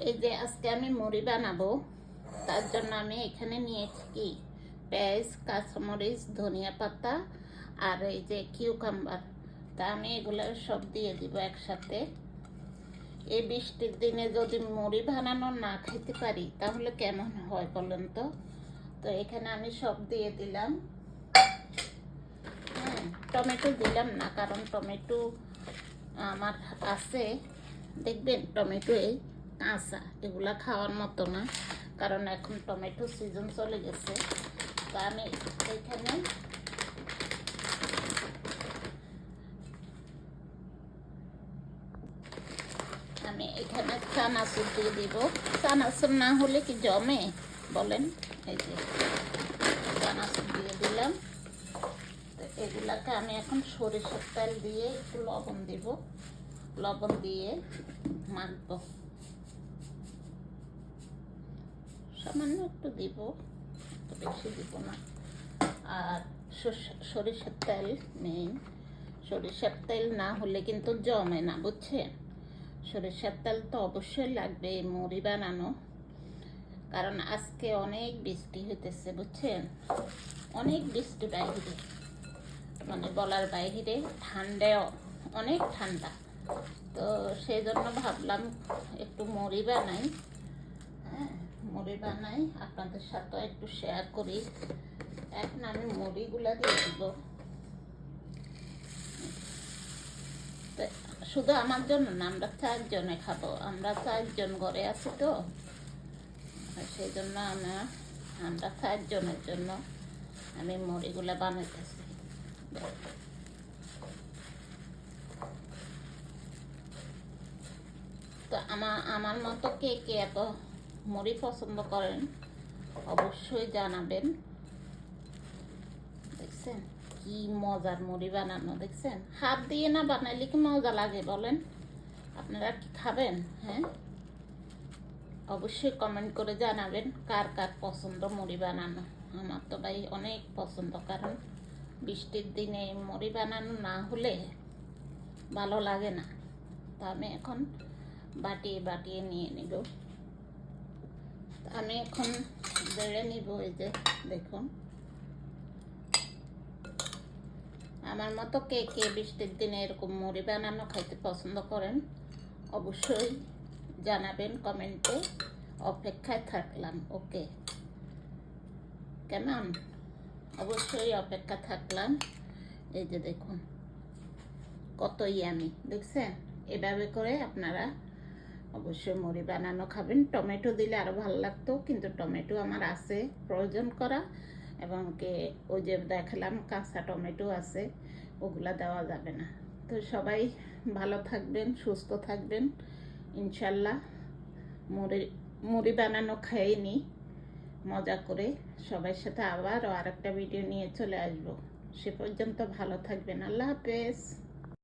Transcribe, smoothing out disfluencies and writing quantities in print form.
এই যে আজকে আমি মুড়ি বানাবো, তার জন্য আমি এখানে নিয়েছি কি পেঁয়াজ, কাঁচামরিচ, ধনিয়া পাতা আর এই যে কিউকাম্বার। তা আমি এগুলো সব দিয়ে দিব একসাথে। এই বৃষ্টির দিনে যদি মুড়ি বানানো না খেতে পারি তাহলে কেমন হয় বলেন তো? তো এখানে আমি সব দিয়ে দিলাম। টমেটো দিলাম না, কারণ টমেটো আমার আছে। দেখবেন টমেটো এই কাঁচা, এগুলা খাওয়ার মতো না, কারণ এখন টমেটো সিজন চলে গেছে। তা আমি এখানে চানাচুর দিয়ে দিব। চানাচুর না হলে কি জমে বলেন? এই যে চানাচুর দিয়ে দিলাম। তো এগুলাকে আমি এখন সরিষার তেল দিয়ে একটু লবণ দিব, লবণ দিয়ে মাখবো। সামান্য একটু দিব, বেশি দিব না। আর সরিষার তেল মেইন, সরিষার তেল না হলে কিন্তু জমে না, বুঝছেন? সরিষার তেল তো অবশ্যই লাগবে এই মুড়ি বানানো, কারণ আজকে অনেক বৃষ্টি হইতেছে, বুঝছেন? অনেক বৃষ্টি বাইরে, মানে বলার বাইরে। ঠান্ডাও অনেক ঠান্ডা, তো সেই জন্য ভাবলাম একটু মুড়ি বানাই। মুড়ি বানাই, আপনাদের সাথে একটু শেয়ার করি। এখন আমি মুড়িগুলা দিয়ে দিব। শুধু আমার জন্য না, আমরা 4 জনে খাবো। আমরা 4 জন ঘরে আছি, তো সেই জন্য আমরা 4 জনের জন্য আমি মুড়িগুলা বানাইতেছি। তো আমার মতো কে কে এত মুড়ি পছন্দ করেন অবশ্যই জানাবেন। দেখছেন কি মজার মুড়ি বানানো, দেখছেন? হাত দিয়ে না বানাইলে কি মজা লাগে বলেন? আপনারা কি খাবেন? হ্যাঁ, অবশ্যই কমেন্ট করে জানাবেন কার কার পছন্দ মুড়ি বানানো। আমার তো ভাই অনেক পছন্দ, কারণ বৃষ্টির দিনে মুড়ি বানানো না হলে ভালো লাগে না। তো আমি এখন বাটিয়ে বাটিয়ে নিয়ে নিব। আমি এখন বেড়ে নিব। এই যে দেখুন, আমার মতো কে কে বৃষ্টির দিনে এরকম মুড়ি বানানো খাইতে পছন্দ করেন অবশ্যই জানাবেন কমেন্টে। অপেক্ষায় থাকলাম। ওকে, কেমন? অবশ্যই অপেক্ষা থাকলাম। এই যে দেখুন কত ইয়ামি, দেখছেন? এভাবে করে আপনারা অবশ্যই মুড়ি বানানো খাবেন। টমেটো দিলে আরও ভালো লাগতো, কিন্তু টমেটো আমার আছে প্রয়োজন করা, এবং ওই যে দেখালাম কাঁচা টমেটো আছে, ওগুলা দেওয়া যাবে না। তো সবাই ভালো থাকবেন, সুস্থ থাকবেন ইনশাল্লাহ। মুড়ি বানানো খেয়ে নি মজা করে। সবার সাথে আবার আরেকটা ভিডিও নিয়ে চলে আসবো। সে পর্যন্ত ভালো থাকবেন। আল্লাহ হাফেজ।